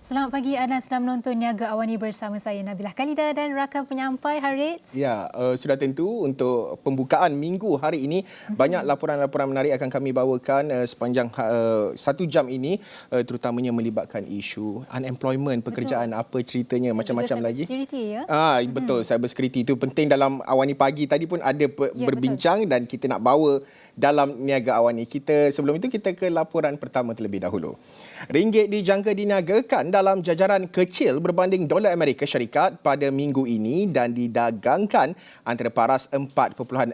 Selamat pagi, anda sedang menonton Niaga AWANI bersama saya Nabilah Khaleeda dan rakan penyampai Harits. Ya, sudah tentu untuk pembukaan minggu hari ini banyak laporan-laporan menarik akan kami bawakan sepanjang 1 jam ini, terutamanya melibatkan isu unemployment, pekerjaan. Betul. Apa ceritanya, macam-macam lagi. Security, ya? Betul, cyber security itu penting dalam Awani pagi tadi pun ada berbincang betul. Dan kita nak bawa dalam Niaga Awani. Sebelum itu kita ke laporan pertama terlebih dahulu. Ringgit dijangka diniagakan dalam jajaran kecil berbanding dolar Amerika Syarikat pada minggu ini dan didagangkan antara paras 4.4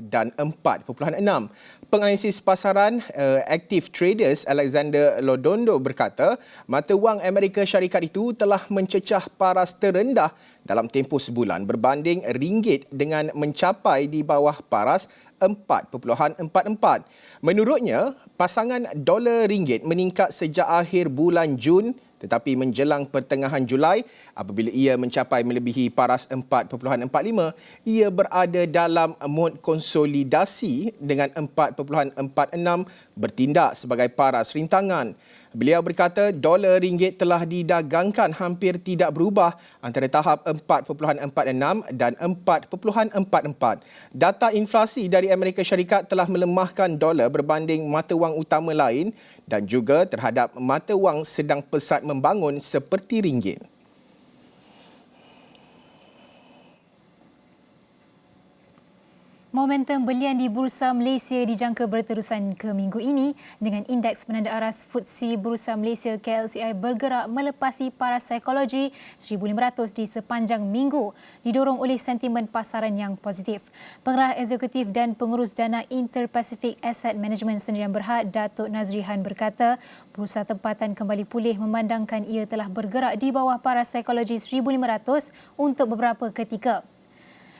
dan 4.6. Penganalisis pasaran Active Traders Alexander Lodondo berkata, mata wang Amerika Syarikat itu telah mencecah paras terendah dalam tempoh sebulan berbanding ringgit dengan mencapai di bawah paras 4.44. Menurutnya, pasangan dolar ringgit meningkat sejak akhir bulan Jun tetapi menjelang pertengahan Julai apabila ia mencapai melebihi paras 4.45, ia berada dalam mod konsolidasi dengan 4.46 bertindak sebagai paras rintangan. Beliau berkata dolar ringgit telah didagangkan hampir tidak berubah antara tahap 4.46 dan 4.44. Data inflasi dari Amerika Syarikat telah melemahkan dolar berbanding mata wang utama lain dan juga terhadap mata wang sedang pesat membangun seperti ringgit. Momentum belian di Bursa Malaysia dijangka berterusan ke minggu ini dengan indeks penanda aras FTSE Bursa Malaysia KLCI bergerak melepasi paras psikologi 1,500 di sepanjang minggu didorong oleh sentimen pasaran yang positif. Pengarah Eksekutif dan Pengurus Dana Inter-Pacific Asset Management Sendirian Berhad Datuk Nazrihan berkata bursa tempatan kembali pulih memandangkan ia telah bergerak di bawah paras psikologi 1,500 untuk beberapa ketika.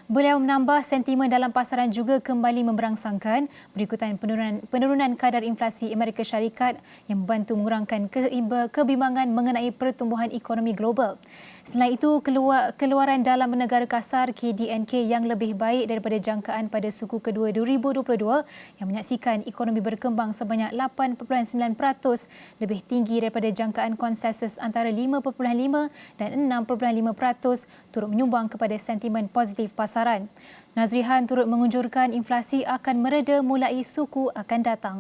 Beliau menambah sentimen dalam pasaran juga kembali memberangsangkan berikutan penurunan kadar inflasi Amerika Syarikat yang membantu mengurangkan kebimbangan mengenai pertumbuhan ekonomi global. Selain itu, keluaran dalam negara kasar KDNK yang lebih baik daripada jangkaan pada suku kedua 2022 yang menyaksikan ekonomi berkembang sebanyak 8.9% lebih tinggi daripada jangkaan konsensus antara 5.5 dan 6.5% turut menyumbang kepada sentimen positif pasaran. Nazrihan turut mengunjurkan inflasi akan mereda mulai suku akan datang.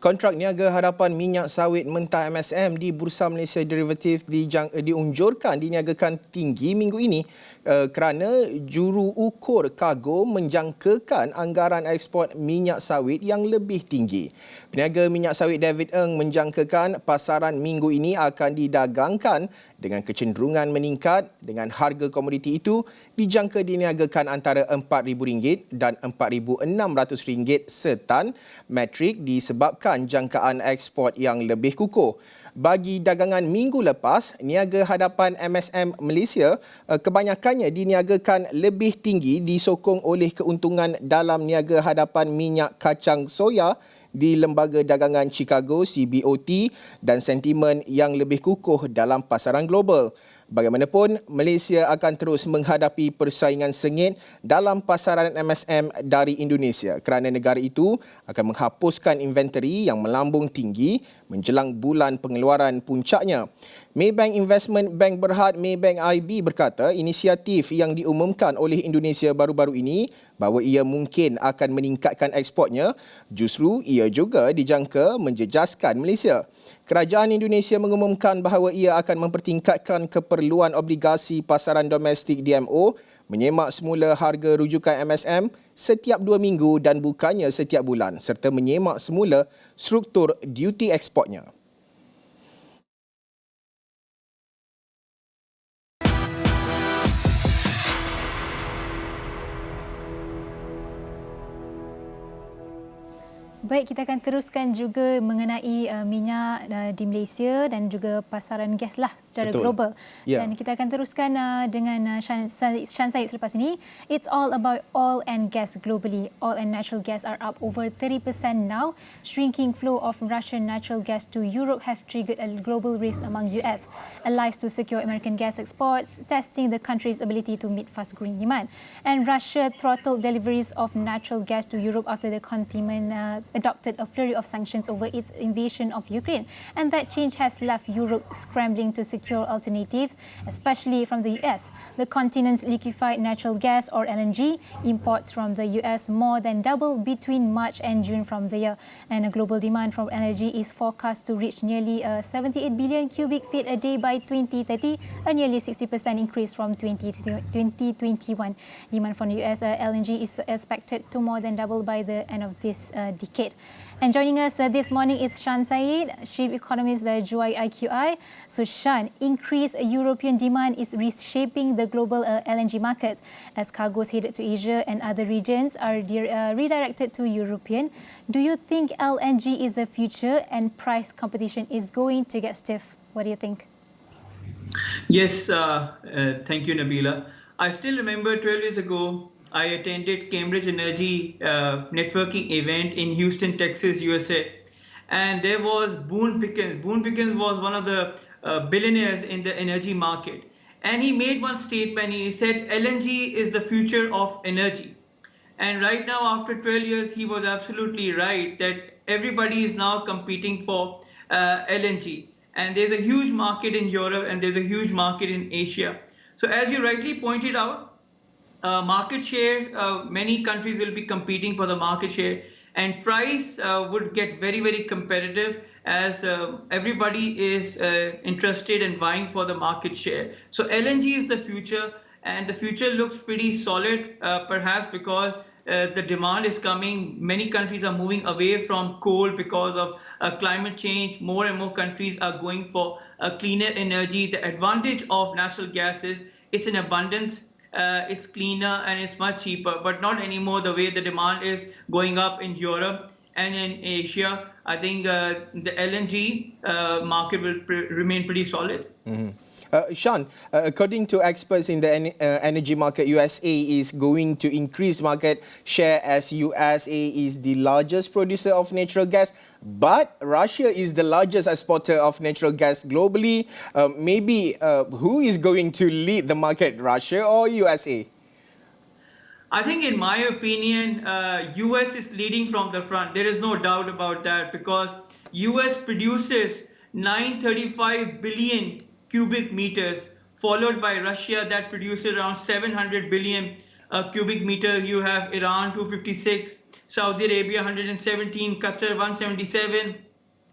Kontrak niaga hadapan minyak sawit mentah MSM di Bursa Malaysia Derivatives diunjurkan diniagakan tinggi minggu ini kerana juru ukur kargo menjangkakan anggaran ekspor minyak sawit yang lebih tinggi. Peniaga minyak sawit David Ng menjangkakan pasaran minggu ini akan didagangkan dengan kecenderungan meningkat dengan harga komoditi itu dijangka diniagakan antara RM4,000 dan RM4,600 setan metrik disebabkan jangkaan ekspor yang lebih kukuh. Bagi dagangan minggu lepas, niaga hadapan MSM Malaysia kebanyakannya diniagakan lebih tinggi disokong oleh keuntungan dalam niaga hadapan minyak kacang soya di Lembaga Dagangan Chicago CBOT dan sentimen yang lebih kukuh dalam pasaran global. Bagaimanapun, Malaysia akan terus menghadapi persaingan sengit dalam pasaran MSM dari Indonesia kerana negara itu akan menghapuskan inventory yang melambung tinggi menjelang bulan pengeluaran puncaknya. Maybank Investment Bank Berhad Maybank IB berkata inisiatif yang diumumkan oleh Indonesia baru-baru ini bahawa ia mungkin akan meningkatkan ekspornya, justru ia juga dijangka menjejaskan Malaysia. Kerajaan Indonesia mengumumkan bahawa ia akan mempertingkatkan keperluan obligasi pasaran domestik DMO, menyemak semula harga rujukan MSM setiap 2 minggu dan bukannya setiap bulan serta menyemak semula struktur duty ekspornya. Baik, kita akan teruskan juga mengenai minyak di Malaysia dan juga pasaran gas lah secara global. Yeah. Dan kita akan teruskan dengan Shan Said selepas ini. It's all about oil and gas globally. Oil and natural gas are up over 30% now. Shrinking flow of Russian natural gas to Europe have triggered a global risk among US allies to secure American gas exports, testing the country's ability to meet fast-growing demand. And Russia throttled deliveries of natural gas to Europe after the containment adopted a flurry of sanctions over its invasion of Ukraine. And that change has left Europe scrambling to secure alternatives, especially from the US. The continent's liquefied natural gas, or LNG, imports from the US more than doubled between March and June from the year. And a global demand for energy is forecast to reach nearly 78 billion cubic feet a day by 2030, a nearly 60% increase from 2021. Demand from the US LNG is expected to more than double by the end of this decade. And joining us this morning is Shan Said, Chief Economist at Juai IQI. So Shan, increased European demand is reshaping the global LNG markets as cargoes headed to Asia and other regions are redirected to European. Do you think LNG is the future and price competition is going to get stiff? What do you think? Yes, thank you, Nabilah. I still remember 12 years ago, I attended Cambridge Energy networking event in Houston, Texas, USA. And there was Boone Pickens. Boone Pickens was one of the billionaires in the energy market. And he made one statement. He said, LNG is the future of energy. And right now, after 12 years, he was absolutely right that everybody is now competing for LNG. And there's a huge market in Europe and there's a huge market in Asia. So as you rightly pointed out, market share, many countries will be competing for the market share, and price would get very, very competitive as everybody is interested in vying for the market share. So LNG is the future, and the future looks pretty solid, perhaps because the demand is coming. Many countries are moving away from coal because of climate change. More and more countries are going for cleaner energy. The advantage of natural gas is it's in abundance, it's cleaner, and it's much cheaper, but not anymore the way the demand is going up in Europe and in Asia. I think the LNG market will remain pretty solid. Mm-hmm. Shan, according to experts in the energy market, USA is going to increase market share as USA is the largest producer of natural gas, but Russia is the largest exporter of natural gas globally. Maybe who is going to lead the market, Russia or USA? I think, in my opinion, US is leading from the front. There is no doubt about that, because US produces 935 billion cubic meters, followed by Russia that produces around 700 billion cubic meters. You have Iran 256, Saudi Arabia 117, Qatar 177,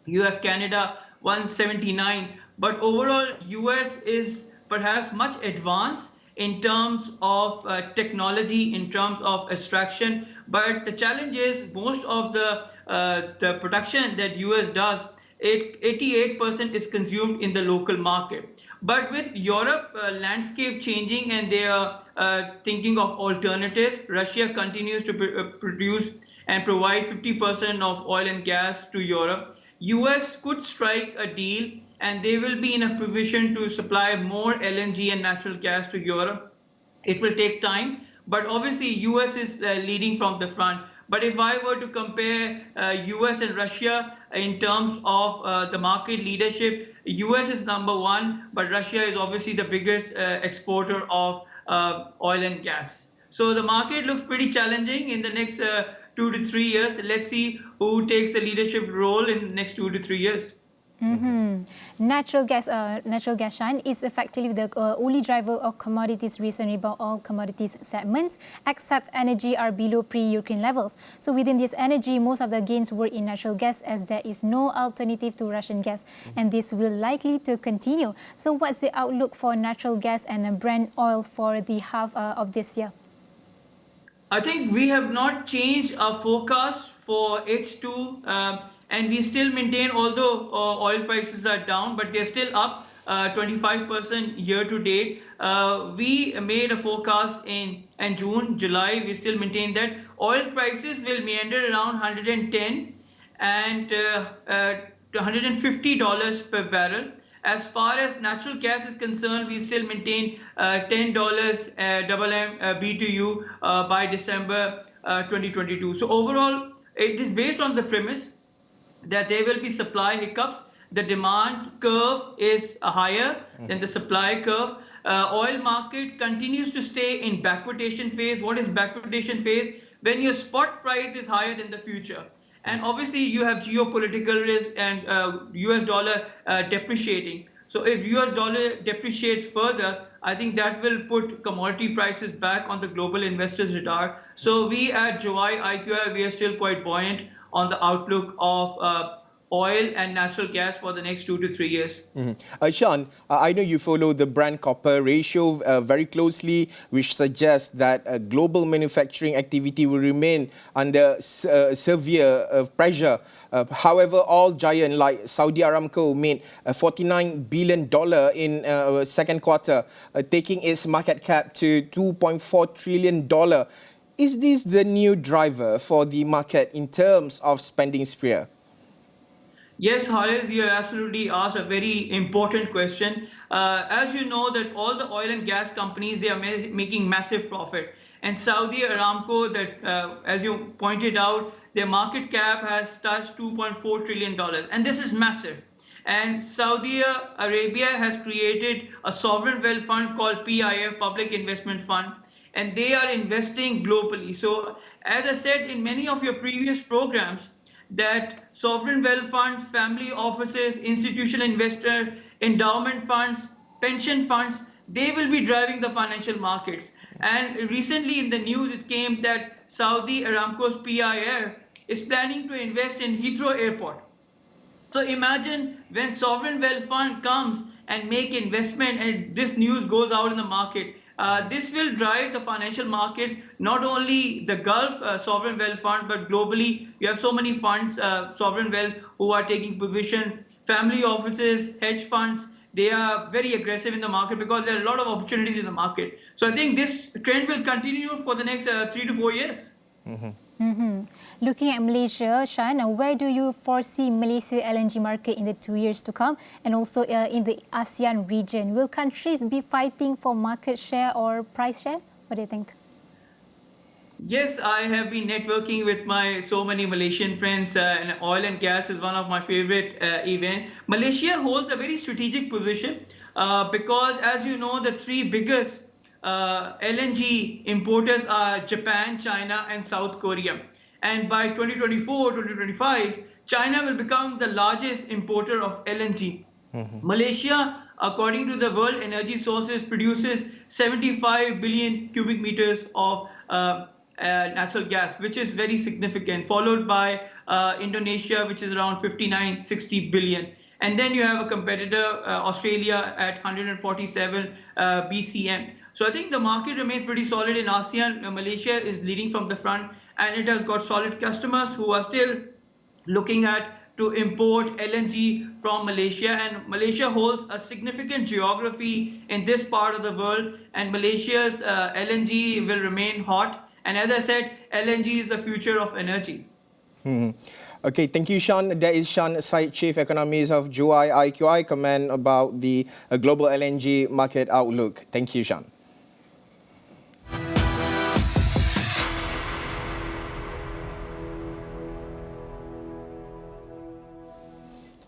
you have Canada 179. But overall, US is perhaps much advanced in terms of technology, in terms of extraction. But the challenge is most of the production that US does, 88% is consumed in the local market. But with Europe landscape changing and they are thinking of alternatives, Russia continues to produce and provide 50% of oil and gas to Europe. US could strike a deal and they will be in a position to supply more LNG and natural gas to Europe. It will take time, but obviously US is leading from the front. But if I were to compare US and Russia in terms of the market leadership, US is #1, but Russia is obviously the biggest exporter of oil and gas. So the market looks pretty challenging in the next 2 to 3 years. Let's see who takes the leadership role in the next 2 to 3 years. Mm-hmm. Natural gas, Shan, is effectively the only driver of commodities recently about all commodities segments, except energy are below pre-Ukraine levels. So within this energy, most of the gains were in natural gas, as there is no alternative to Russian gas, and this will likely to continue. So what's the outlook for natural gas and Brent oil for the half of this year? I think we have not changed our forecast for H2. And we still maintain, although oil prices are down, but they're still up 25% year to date. We made a forecast in June, July. We still maintain that oil prices will meander around 110 and $150 per barrel. As far as natural gas is concerned, we still maintain $10 BTU by December 2022. So overall, it is based on the premise that there will be supply hiccups. The demand curve is higher than the supply curve. Oil market continues to stay in backwardation phase. What is backwardation phase? When your spot price is higher than the future. And obviously, you have geopolitical risk and US dollar depreciating. So if US dollar depreciates further, I think that will put commodity prices back on the global investors' radar. So we at Joy IQI, we are still quite buoyant on the outlook of oil and natural gas for the next 2 to 3 years. Sean, I know you follow the Brent copper ratio very closely, which suggests that global manufacturing activity will remain under severe pressure. However, all giant like Saudi Aramco made $49 billion in second quarter, taking its market cap to $2.4 trillion. Is this the new driver for the market in terms of spending spree? Yes, Harits, you absolutely asked a very important question. As you know that all the oil and gas companies, they are making massive profit. And Saudi Aramco, that as you pointed out, their market cap has touched $2.4 trillion. And this is massive. And Saudi Arabia has created a sovereign wealth fund called PIF, Public Investment Fund, and they are investing globally. So as I said in many of your previous programs, that sovereign wealth funds, family offices, institutional investor, endowment funds, pension funds, they will be driving the financial markets. And recently in the news, it came that Saudi Aramco's PIF is planning to invest in Heathrow Airport. So imagine when sovereign wealth fund comes and make investment and this news goes out in the market. This will drive the financial markets, not only the Gulf sovereign wealth fund, but globally. You have so many funds, sovereign wealth, who are taking position, family offices, hedge funds. They are very aggressive in the market because there are a lot of opportunities in the market. So I think this trend will continue for the next 3 to 4 years. Looking at Malaysia, Shan, where do you foresee Malaysia LNG market in the 2 years to come, and also in the ASEAN region? Will countries be fighting for market share or price share? What do you think? Yes, I have been networking with my so many Malaysian friends, and oil and gas is one of my favorite events. Malaysia holds a very strategic position because, as you know, the three biggest LNG importers are Japan, China, and South Korea. And by 2024, 2025, China will become the largest importer of LNG. Malaysia, according to the World Energy Sources, produces 75 billion cubic meters of natural gas, which is very significant, followed by Indonesia, which is around 59-60 billion. And then you have a competitor, Australia, at 147 BCM. So I think the market remains pretty solid in ASEAN. Malaysia is leading from the front, and it has got solid customers who are still looking at to import LNG from Malaysia. And Malaysia holds a significant geography in this part of the world, and Malaysia's LNG will remain hot. And as I said, LNG is the future of energy. Okay, thank you, Sean. That is Sean Syed, Chief Economist of Joy IQI, comment about the global LNG market outlook. Thank you, Sean.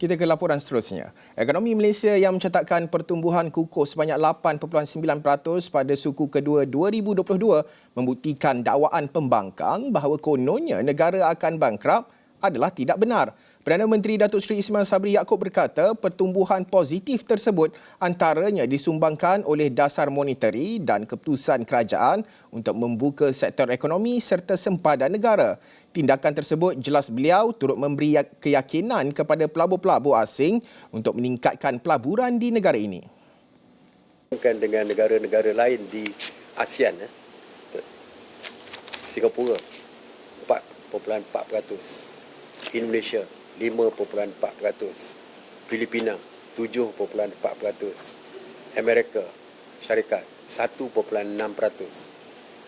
Kita ke laporan seterusnya. Ekonomi Malaysia yang mencatatkan pertumbuhan kukuh sebanyak 8.9% pada suku kedua 2022 membuktikan dakwaan pembangkang bahawa kononnya negara akan bangkrap adalah tidak benar. Perdana Menteri Datuk Seri Ismail Sabri Yaakob berkata pertumbuhan positif tersebut antaranya disumbangkan oleh dasar monetary dan keputusan kerajaan untuk membuka sektor ekonomi serta sempadan negara. Tindakan tersebut, jelas beliau, turut memberi keyakinan kepada pelabur-pelabur asing untuk meningkatkan pelaburan di negara ini. Dengan negara-negara lain di ASEAN, Singapura 4.4%, Indonesia 5.4%, Filipina 7.4%, Amerika Syarikat 1.6%,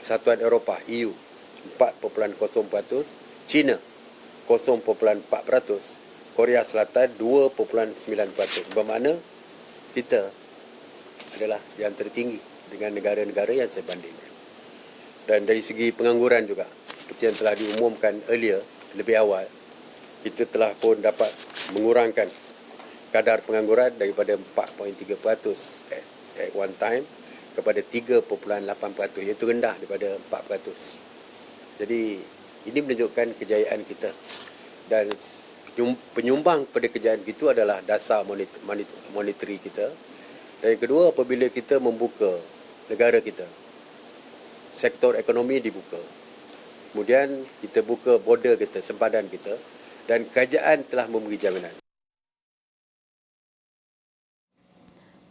Persatuan Eropah EU 4.0%, China 0.4%, Korea Selatan 2.9%. Bermakna kita adalah yang tertinggi dengan negara-negara yang saya bandingkan. Dan dari segi pengangguran juga, seperti yang telah diumumkan earlier, lebih awal, kita telah pun dapat mengurangkan kadar pengangguran daripada 4.3% at one time kepada 3.8%, iaitu rendah daripada 4%. Jadi ini menunjukkan kejayaan kita dan penyumbang pada kejayaan itu adalah dasar monetary kita. Dan yang kedua, apabila kita membuka negara kita, sektor ekonomi dibuka, kemudian kita buka border kita, sempadan kita, dan kerajaan telah memberi jaminan.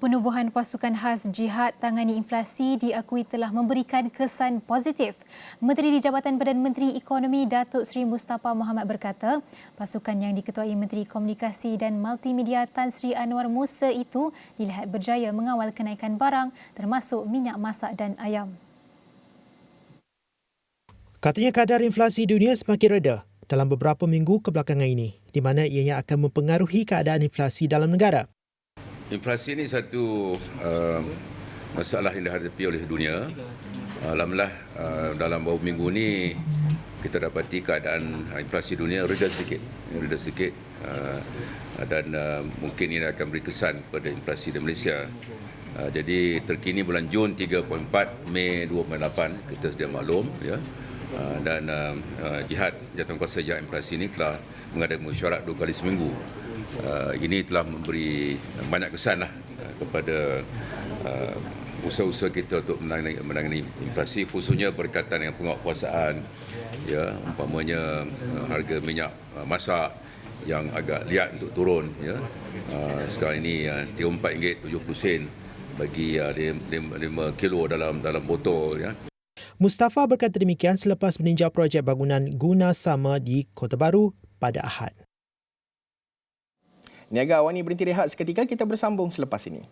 Penubuhan pasukan khas jihad tangani inflasi diakui telah memberikan kesan positif. Menteri di Jabatan Perdana Menteri Ekonomi Datuk Seri Mustafa Mohamed berkata, pasukan yang diketuai Menteri Komunikasi dan Multimedia Tan Sri Anwar Musa itu dilihat berjaya mengawal kenaikan barang termasuk minyak masak dan ayam. Katanya kadar inflasi dunia semakin reda dalam beberapa minggu kebelakangan ini, di mana ianya akan mempengaruhi keadaan inflasi dalam negara. Inflasi ini satu masalah yang dihadapi oleh dunia. Alhamdulillah dalam beberapa minggu ini kita dapati keadaan inflasi dunia reda sedikit dan mungkin ini akan beri kesan pada inflasi di Malaysia. Jadi terkini bulan Jun 3.4, Mei 2.8 kita sedia maklum ya. Dan Jawatankuasa Jihad Inflasi ini telah mengadakan mesyuarat 2 kali seminggu. Ini telah memberi banyak kesan kepada usaha-usaha kita untuk menangani inflasi, khususnya berkaitan dengan penguatkuasaan, ya, umpamanya harga minyak masak yang agak liat untuk turun, ya. Sekarang ini RM34.70 bagi 5 kilo dalam botol, ya. Mustafa berkata demikian selepas meninjau projek bangunan guna sama di Kota Baru pada Ahad. Niaga AWANI berhenti rehat seketika, kita bersambung selepas ini.